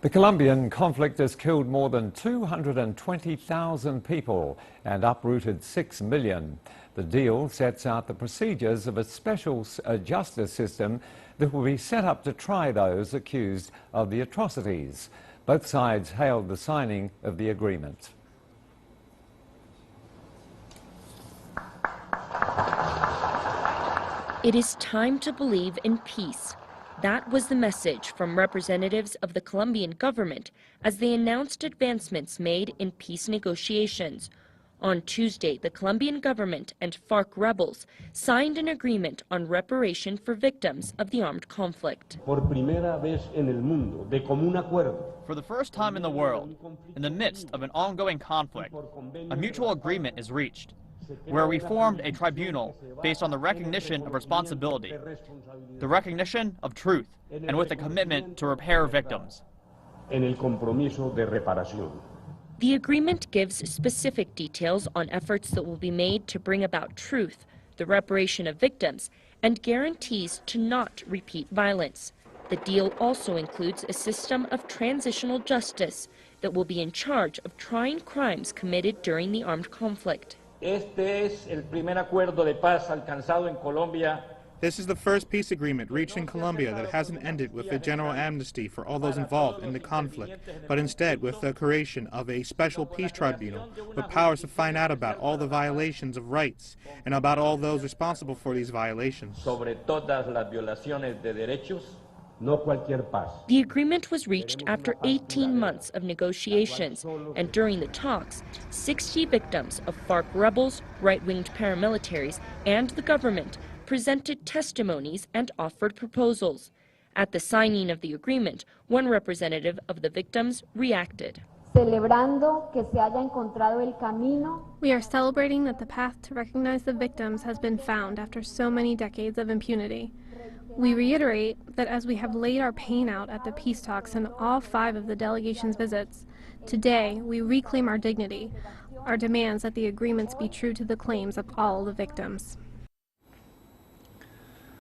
The Colombian conflict has killed more than 220,000 people and uprooted 6 million. The deal sets out the procedures of a special justice system that will be set up to try those accused of the atrocities. Both sides hailed the signing of the agreement. It is time to believe in peace. That was the message from representatives of the Colombian government as they announced advancements made in peace negotiations. On Tuesday, the Colombian government and FARC rebels signed an agreement on reparation for victims of the armed conflict. For the first time in the world, in the midst of an ongoing conflict, a mutual agreement is reached, where we formed a tribunal based on the recognition of responsibility, the recognition of truth, and with a commitment to repair victims. The agreement gives specific details on efforts that will be made to bring about truth, the reparation of victims, and guarantees to not repeat violence. The deal also includes a system of transitional justice that will be in charge of trying crimes committed during the armed conflict. Este es el primer acuerdo de paz alcanzado en Colombia. This is the first peace agreement reached in Colombia that hasn't ended with a general amnesty for all those involved in the conflict, but instead with the creation of a special peace tribunal with powers to find out about all the violations of rights and about all those responsible for these violations. Sobre todas las violaciones de derechos. No cualquier paz. The agreement was reached after 18 months of negotiations, and during the talks, 60 victims of FARC rebels, right-winged paramilitaries, and the government presented testimonies and offered proposals. At the signing of the agreement, one representative of the victims reacted. We are celebrating that the path to recognize the victims has been found after so many decades of impunity. We reiterate that as we have laid our pain out at the peace talks and all 5 of the delegation's visits, today we reclaim our dignity, our demands that the agreements be true to the claims of all the victims.